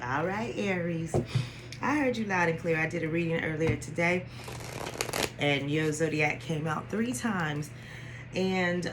All right, Aries. I heard you loud and clear. I did a reading earlier today, and your zodiac came out 3 times. And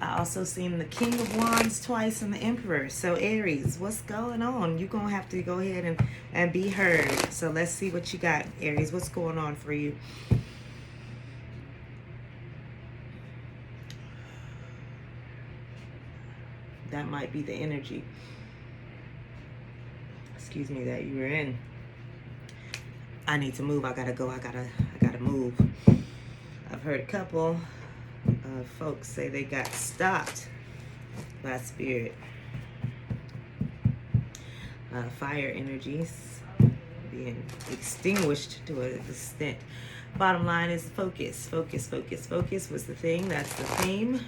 I also seen the King of Wands twice and the Emperor. So Aries, what's going on? You're going to have to go ahead and be heard. So let's see what you got, Aries. What's going on for you? That might be the energy, excuse me, that you were in. I need to move. I gotta go. I gotta move. I've heard a couple of folks say they got stopped by spirit. Fire energies being extinguished to an extent. Bottom line is focus. Focus, focus, focus was the thing. That's the theme.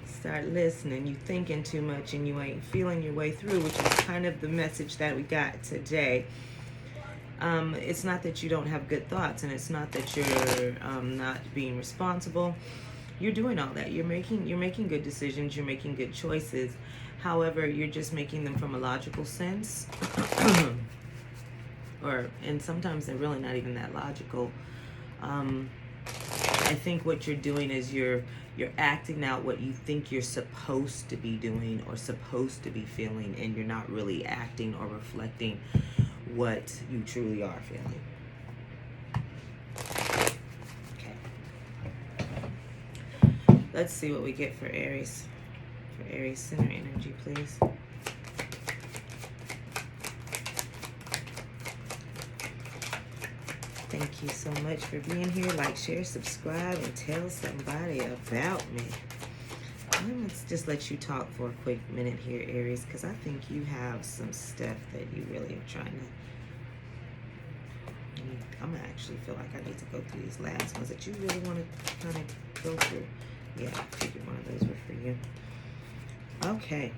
Start listening. You thinking too much and you ain't feeling your way through, which is kind of the message that we got today. It's not that you don't have good thoughts, and it's not that you're not being responsible. You're doing all that. You're making good decisions. You're making good choices. However, you're just making them from a logical sense, and sometimes they're really not even that logical. I think what you're doing is you're acting out what you think you're supposed to be doing or supposed to be feeling, and you're not really acting or reflecting what you truly are feeling. Okay. Let's see what we get for Aries. For Aries, center energy, please. Thank you so much for being here. Like, share, subscribe, and tell somebody about me. Let's just let you talk for a quick minute here, Aries, because I think you have some stuff that you really are trying to... I'm going to actually feel like I need to go through these last ones that you really want to kind of go through. Yeah, I figured one of those were for you. Okay.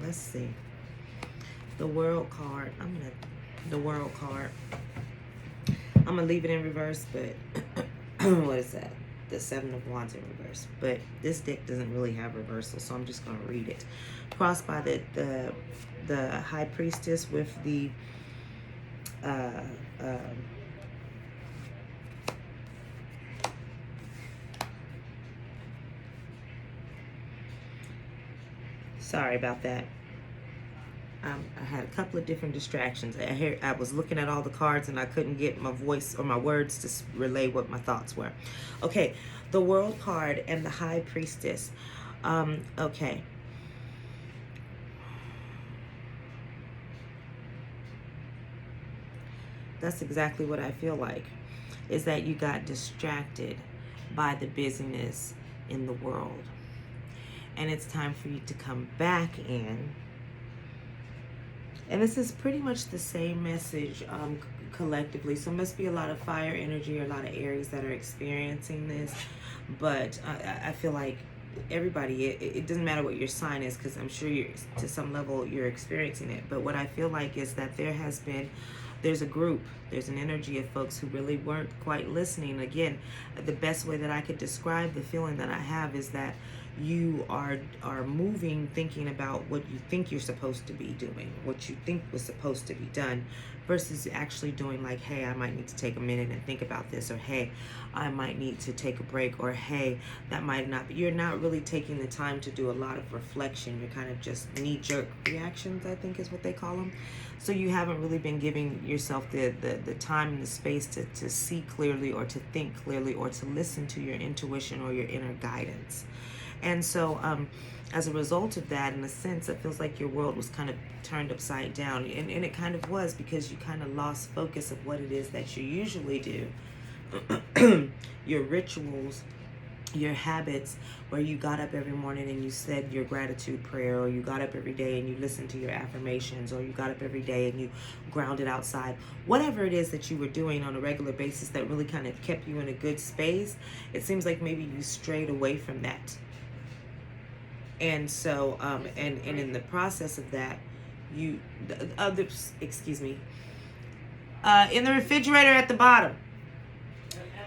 Let's see. The World card. The World card. I'm going to leave it in reverse, but what is that? The 7 of Wands in reverse. But this deck doesn't really have reversal, so I'm just going to read it. Crossed by the High Priestess with the sorry about that. I had a couple of different distractions. I was looking at all the cards and I couldn't get my voice or my words to relay what my thoughts were. Okay, the World card and the High Priestess. Okay. That's exactly what I feel like, is that you got distracted by the busyness in the world. And it's time for you to come back in. And this is pretty much the same message collectively. So it must be a lot of fire energy or a lot of Aries that are experiencing this. But I feel like everybody, it doesn't matter what your sign is, because I'm sure to some level you're experiencing it. But what I feel like is that there's a group, there's an energy of folks who really weren't quite listening. Again, the best way that I could describe the feeling that I have is that you are moving, thinking about what you think you're supposed to be doing, what you think was supposed to be done, versus actually doing like, hey, I might need to take a minute and think about this, or hey, I might need to take a break, or hey, that might not be. You're not really taking the time to do a lot of reflection. You're kind of just knee-jerk reactions, I think is what they call them. So you haven't really been giving yourself the time and the space to see clearly, or to think clearly, or to listen to your intuition or your inner guidance. And so as a result of that, in a sense, it feels like your world was kind of turned upside down. And it kind of was, because you kind of lost focus of what it is that you usually do. Your rituals, your habits, where you got up every morning and you said your gratitude prayer, or you got up every day and you listened to your affirmations, or you got up every day and you grounded outside. Whatever it is that you were doing on a regular basis that really kind of kept you in a good space, it seems like maybe you strayed away from that. And so, and in the process of that, in the refrigerator at the bottom.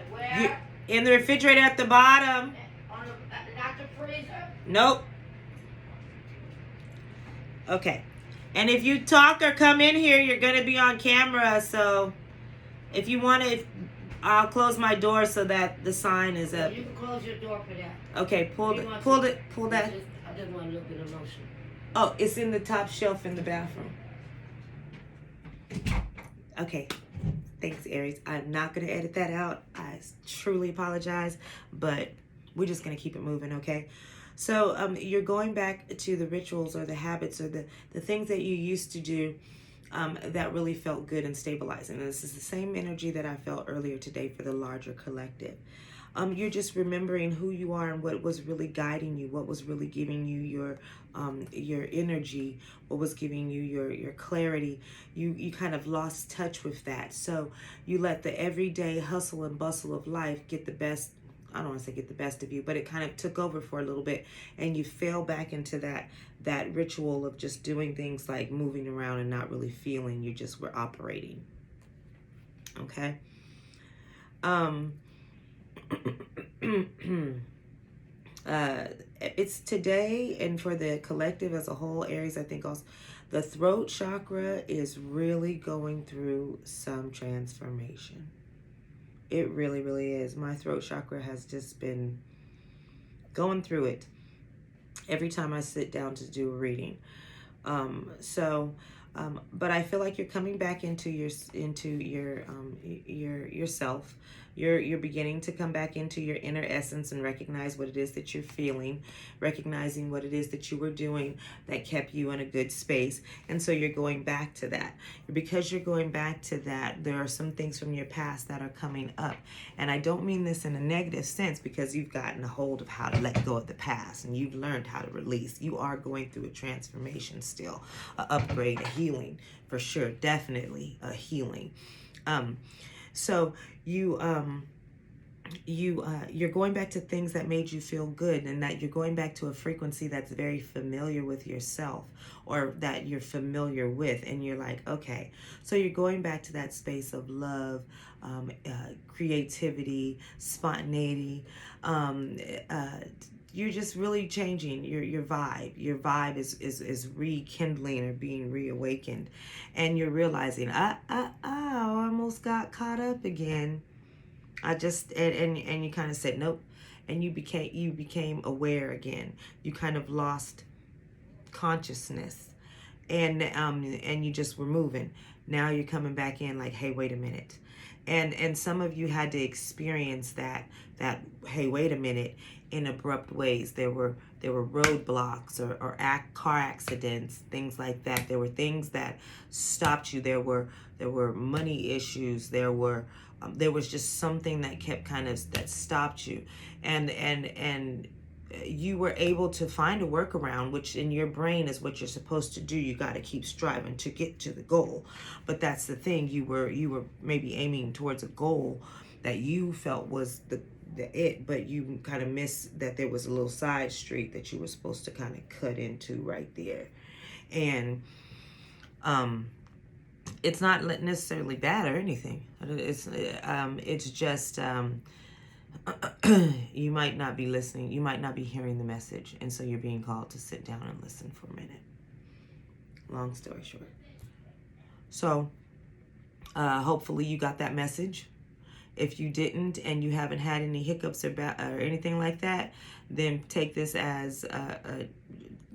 Where? In the refrigerator at the bottom. Not the freezer? Nope. Okay. And if you talk or come in here, you're going to be on camera. So if you want to, I'll close my door so that the sign is up. You can close your door for that. Okay, pull that. I just want a little bit of motion. Oh, it's in the top shelf in the bathroom. Okay. Thanks, Aries. I'm not going to edit that out. I truly apologize, but we're just going to keep it moving, okay? So you're going back to the rituals or the habits or the things that you used to do that really felt good and stabilizing. And this is the same energy that I felt earlier today for the larger collective. You're just remembering who you are and what was really guiding you, what was really giving you your energy, what was giving you your clarity. You kind of lost touch with that. So you let the everyday hustle and bustle of life get the best. I don't want to say get the best of you, but it kind of took over for a little bit, and you fell back into that ritual of just doing things like moving around and not really feeling. You just were operating. Okay. It's today, and for the collective as a whole, Aries, I think also the throat chakra is really going through some transformation. It really, really is. My throat chakra has just been going through it every time I sit down to do a reading. But I feel like you're coming back into yourself. You're beginning to come back into your inner essence and recognize what it is that you're feeling, recognizing what it is that you were doing that kept you in a good space. And so you're going back to that. Because you're going back to that, there are some things from your past that are coming up. And I don't mean this in a negative sense, because you've gotten a hold of how to let go of the past and you've learned how to release. You are going through a transformation still, an upgrade, a healing, for sure, definitely a healing. So you're going back to things that made you feel good, and that you're going back to a frequency that's very familiar with yourself, or that you're familiar with, and you're like, okay. So you're going back to that space of love, creativity, spontaneity. You're just really changing your vibe. Your vibe is rekindling or being reawakened, and you're realizing, I almost got caught up again. I just and you kind of said nope, and you became aware again. You kind of lost consciousness, and you just were moving. Now you're coming back in like, hey, wait a minute. And some of you had to experience that hey, wait a minute, in abrupt ways. There were roadblocks or car accidents, things like that. There were things that stopped you. There were money issues. There was just something that kept that stopped you, and you were able to find a workaround, which in your brain is what you're supposed to do. You got to keep striving to get to the goal. But that's the thing, you were maybe aiming towards a goal that you felt was it, but you kind of missed that there was a little side street that you were supposed to kind of cut into right there. And it's not necessarily bad or anything. It's just you might not be listening. You might not be hearing the message. And so you're being called to sit down and listen for a minute. Long story short. So hopefully you got that message. If you didn't, and you haven't had any hiccups or anything like that, then take this as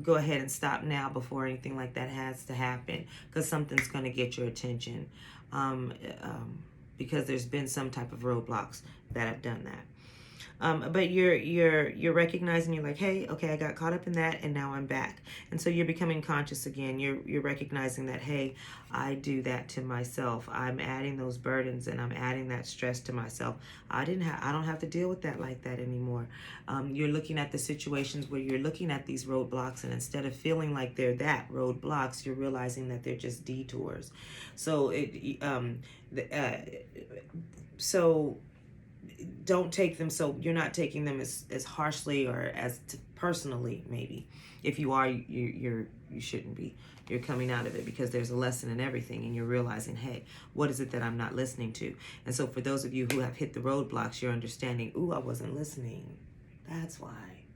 go ahead and stop now before anything like that has to happen, because something's going to get your attention, because there's been some type of roadblocks that have done that. But you're recognizing, you're like, hey, okay, I got caught up in that, and now I'm back. And so you're becoming conscious again. You're recognizing that, hey, I do that to myself. I'm adding those burdens, and I'm adding that stress to myself. I don't have to deal with that like that anymore. You're looking at the situations where you're looking at these roadblocks, and instead of feeling like they're that roadblocks, you're realizing that they're just detours. So don't take them, so you're not taking them as harshly or as personally. Maybe if you are, you shouldn't be. You're coming out of it because there's a lesson in everything, and you're realizing, hey, what is it that I'm not listening to? And so for those of you who have hit the roadblocks, you're understanding, ooh, I wasn't listening. That's why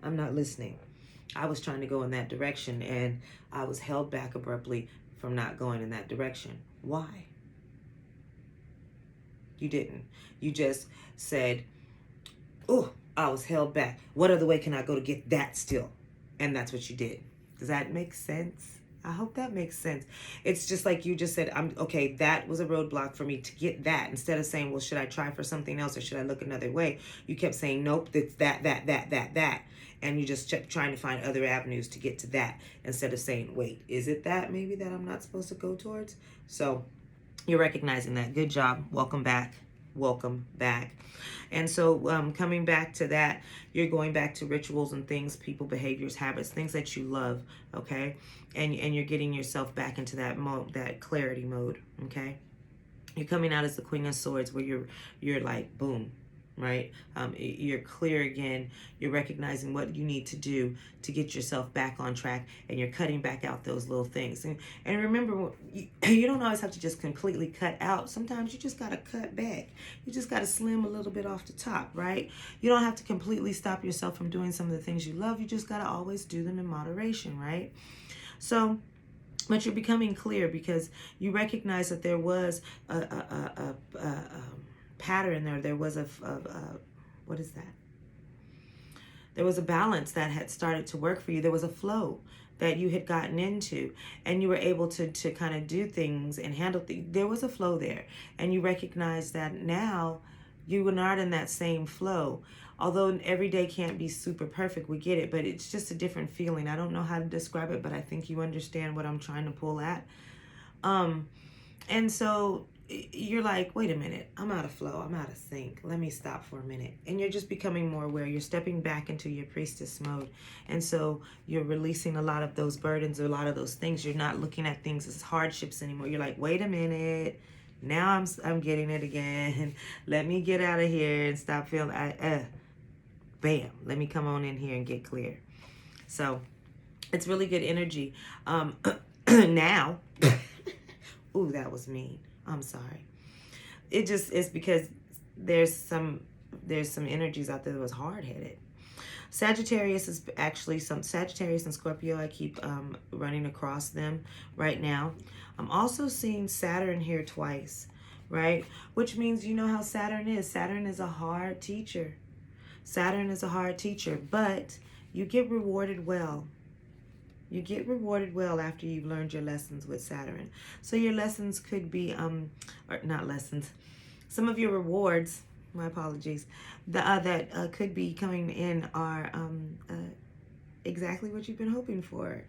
I'm not listening. I was trying to go in that direction, and I was held back abruptly from not going in that direction. Why? You didn't. You just said, oh, I was held back. What other way can I go to get that still? And that's what you did. Does that make sense? I hope that makes sense. It's just like you just said, okay, that was a roadblock for me to get that. Instead of saying, well, should I try for something else or should I look another way? You kept saying, nope, it's that. And you just kept trying to find other avenues to get to that instead of saying, wait, is it that maybe that I'm not supposed to go towards? So you're recognizing that. Good job. Welcome back. Welcome back. And so coming back to that, you're going back to rituals and things, people, behaviors, habits, things that you love, okay? And you're getting yourself back into that mode, that clarity mode, okay? You're coming out as the Queen of Swords where you're like, boom, right? You're clear again. You're recognizing what you need to do to get yourself back on track, and you're cutting back out those little things. And remember, you don't always have to just completely cut out. Sometimes you just got to cut back. You just got to slim a little bit off the top, right? You don't have to completely stop yourself from doing some of the things you love. You just got to always do them in moderation, right? So, but you're becoming clear because you recognize that there was a pattern there was what is that? There was a balance that had started to work for you. There was a flow that you had gotten into, and you were able to kind of do things and handle things. There was a flow there, and you recognize that now you were not in that same flow. Although every day can't be super perfect, we get it, but it's just a different feeling. I don't know how to describe it, but I think you understand what I'm trying to pull at. And so you're like, wait a minute, I'm out of flow, I'm out of sync, let me stop for a minute. And you're just becoming more aware. You're stepping back into your priestess mode. And so you're releasing a lot of those burdens, a lot of those things. You're not looking at things as hardships anymore. You're like, wait a minute, now I'm getting it again. Let me get out of here and stop feeling, bam, let me come on in here and get clear. So it's really good energy. Now, ooh, that was mean. I'm sorry. It's because there's some energies out there that was hard-headed. Sagittarius is actually Sagittarius and Scorpio. I keep running across them right now. I'm also seeing Saturn here twice, right? Which means you know how Saturn is. Saturn is a hard teacher. Saturn is a hard teacher, but you get rewarded well. You get rewarded well after you've learned your lessons with Saturn. So your lessons could be, or not lessons, some of your rewards, my apologies, that could be coming in are exactly what you've been hoping for.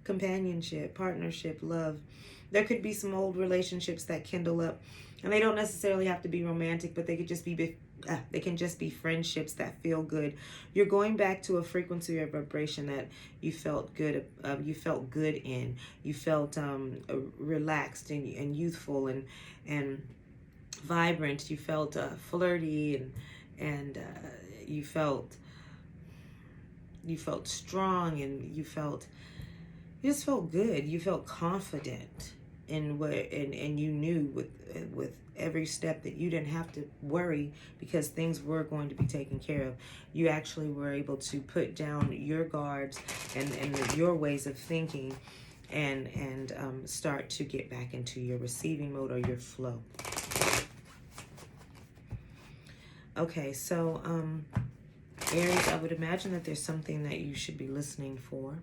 Companionship, partnership, love. There could be some old relationships that kindle up, and they don't necessarily have to be romantic, but they could just be they can just be friendships that feel good. You're going back to a frequency or vibration that you felt good. You felt good in. You felt relaxed and youthful and vibrant. You felt flirty and you felt strong, and you just felt good. You felt confident in where and you knew with every step that you didn't have to worry because things were going to be taken care of. You actually were able to put down your guards and your ways of thinking and start to get back into your receiving mode or your flow. Okay, so Aries, I would imagine that there's something that you should be listening for.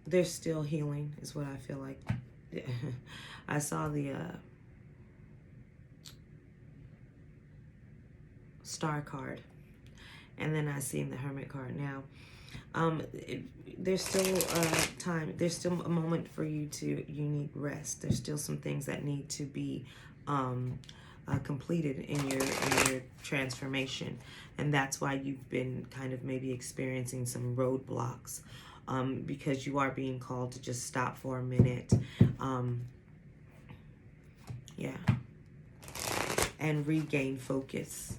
There's still healing is what I feel like. I saw the star card, and then I seen the hermit card. Now there's still time, there's still a moment for you need rest. There's still some things that need to be completed in your transformation, and that's why you've been kind of maybe experiencing some roadblocks, because you are being called to just stop for a minute, and regain focus.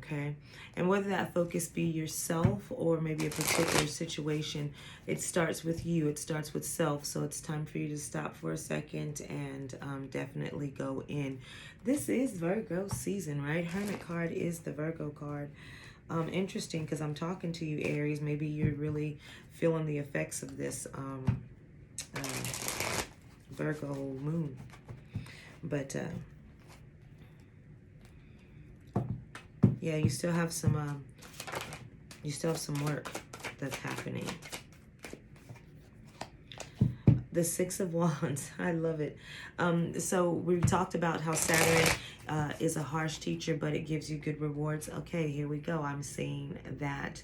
Okay. And whether that focus be yourself or maybe a particular situation, it starts with you. It starts with self. So it's time for you to stop for a second and definitely go in. This is Virgo season, right? Hermit card is the Virgo card. Interesting, because I'm talking to you, Aries. Maybe you're really feeling the effects of this Virgo moon. But yeah, you still have some work that's happening. The Six of Wands, I love it. So we talked about how Saturn is a harsh teacher, but it gives you good rewards. Okay, here we go. I'm seeing that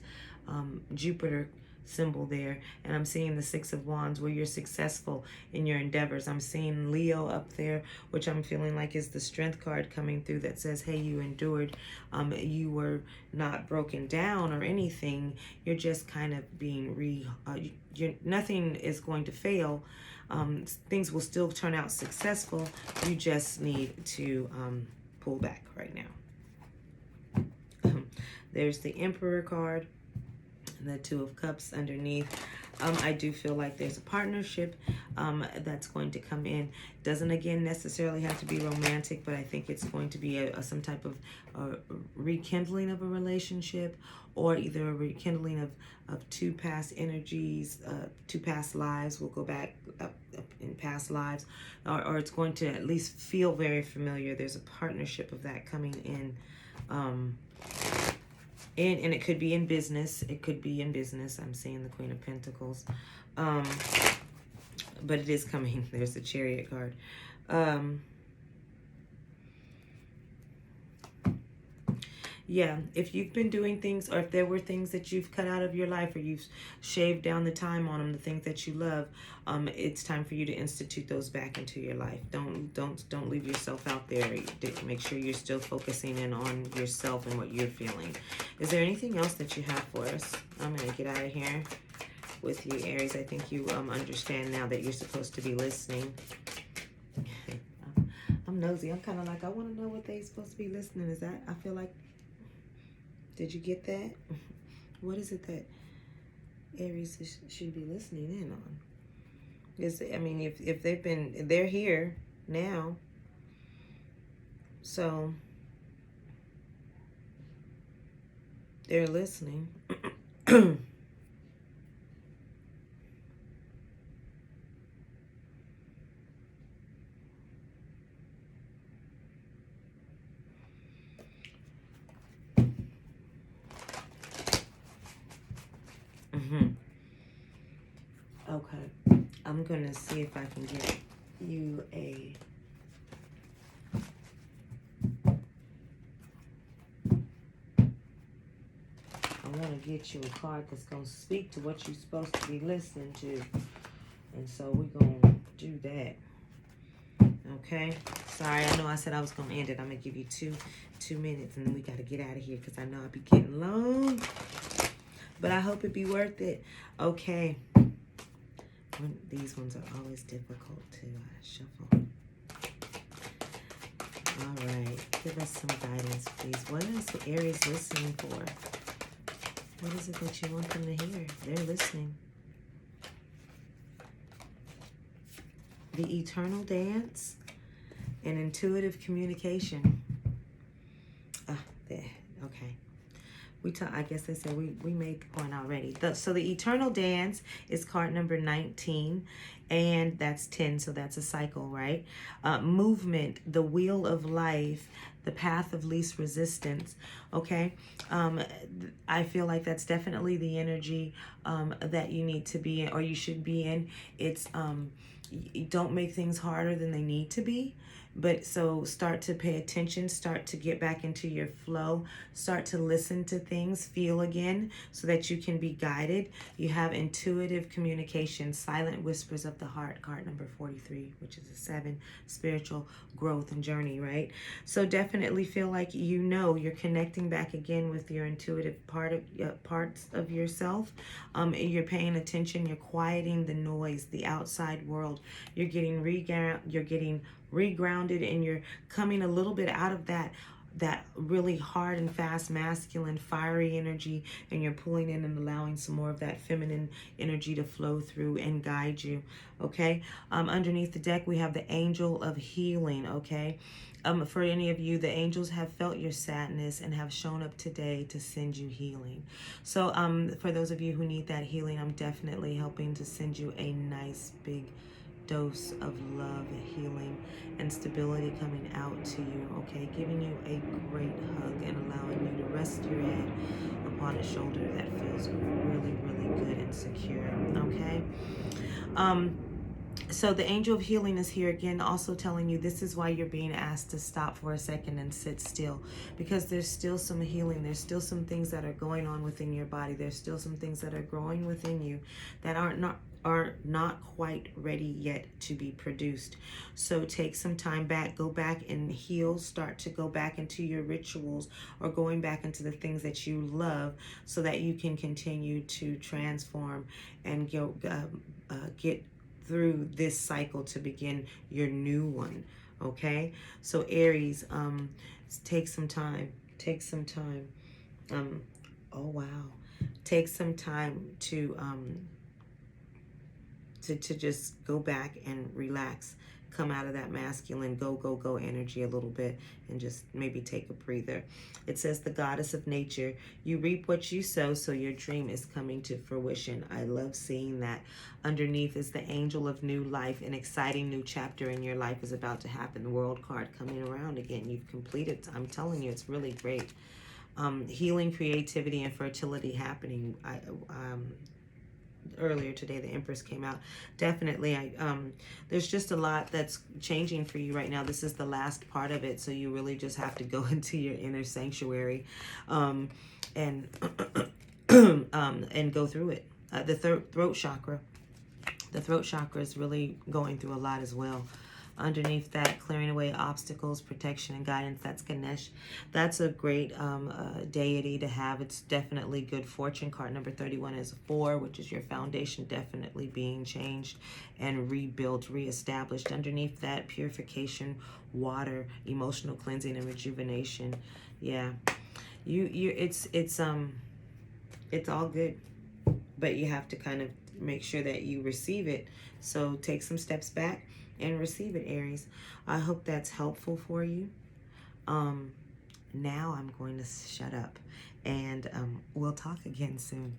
Jupiter symbol there, and I'm seeing the Six of Wands where you're successful in your endeavors. I'm seeing Leo up there, which I'm feeling like is the Strength card coming through that says, hey, you endured. You were not broken down or anything. You're just kind of being nothing is going to fail. Things will still turn out successful. You just need to pull back right now. There's the Emperor card, the Two of Cups underneath. I do feel like there's a partnership that's going to come in. Doesn't, again, necessarily have to be romantic, but I think it's going to be some type of rekindling of a relationship, or either a rekindling of two past energies, two past lives. We'll go back up in past lives, or it's going to at least feel very familiar. There's a partnership of that coming in. And it could be in business. It could be in business. I'm seeing the Queen of Pentacles. But it is coming. There's the Chariot card. Yeah, if you've been doing things, or if there were things that you've cut out of your life, or you've shaved down the time on them, the things that you love, it's time for you to institute those back into your life. Don't leave yourself out there. Make sure you're still focusing in on yourself and what you're feeling. Is there anything else that you have for us? I'm gonna get out of here with you, Aries. I think you understand now that you're supposed to be listening. I'm nosy. I'm kind of like, I want to know what they're supposed to be listening. Is that, I feel like, did you get that? What is it that Aries should be listening in on? I mean, if they're here now. So they're listening. Okay, I'm gonna see if I can get you a I want to get you a card that's gonna speak to what you're supposed to be listening to, and so we're gonna do that. Okay, sorry, I know I said I was gonna end it. I'm gonna give you two minutes, and then we gotta get out of here because I know I'll be getting long, but I hope it be worth it. Okay. These ones are always difficult to shuffle. All right, give us some guidance, please. What is the Aries listening for? What is it that you want them to hear? They're listening. The eternal dance and intuitive communication. There. Okay. I guess they said we made the point already. So the eternal dance is card number 19, and that's 10, so that's a cycle, right? Movement, the wheel of life, the path of least resistance. Okay, I feel like that's definitely the energy that you need to be in, or you should be in. It's don't make things harder than they need to be. But so start to pay attention, start to get back into your flow, start to listen to things, feel again, so that you can be guided. You have intuitive communication, silent whispers of the heart, card number 43, which is a 7, spiritual growth and journey, right? So definitely feel like you're connecting back again with your intuitive parts of yourself. You're paying attention, you're quieting the noise, the outside world. You're getting regrounded, and you're coming a little bit out of that that really hard and fast masculine fiery energy, and you're pulling in and allowing some more of that feminine energy to flow through and guide you. Okay, underneath the deck we have the Angel of Healing. Okay, for any of you, the angels have felt your sadness and have shown up today to send you healing. So for those of you who need that healing, I'm definitely helping to send you a nice big dose of love, healing, and stability coming out to you. Okay, giving you a great hug and allowing you to rest your head upon a shoulder that feels really, really good and secure. Okay. So the Angel of Healing is here again, also telling you this is why you're being asked to stop for a second and sit still, because there's still some healing. There's still some things that are going on within your body. There's still some things that are growing within you that are not quite ready yet to be produced. So take some time back, go back and heal, start to go back into your rituals or going back into the things that you love so that you can continue to transform and get through this cycle to begin your new one. Okay, so Aries, take some time, oh wow, take some time to just go back and relax, come out of that masculine go energy a little bit, and just maybe take a breather. It says, the goddess of nature, you reap what you sow, so your dream is coming to fruition. I love seeing that. Underneath is the angel of new life. An exciting new chapter in your life is about to happen. The world card coming around again. You've completed. I'm telling you, it's really great. Healing, creativity, and fertility happening. Earlier today the Empress came out. Definitely, there's just a lot that's changing for you right now. This is the last part of it, so you really just have to go into your inner sanctuary and and go through it. The throat chakra is really going through a lot as well. Underneath that, clearing away obstacles, protection, and guidance. That's Ganesh. That's a great deity to have. It's definitely good fortune. Card number 31 is 4, which is your foundation definitely being changed and rebuilt, reestablished. Underneath that, purification, water, emotional cleansing, and rejuvenation. Yeah, it's all good, but you have to kind of make sure that you receive it. So take some steps back and receive it, Aries. I hope that's helpful for you. Now I'm going to shut up, and we'll talk again soon.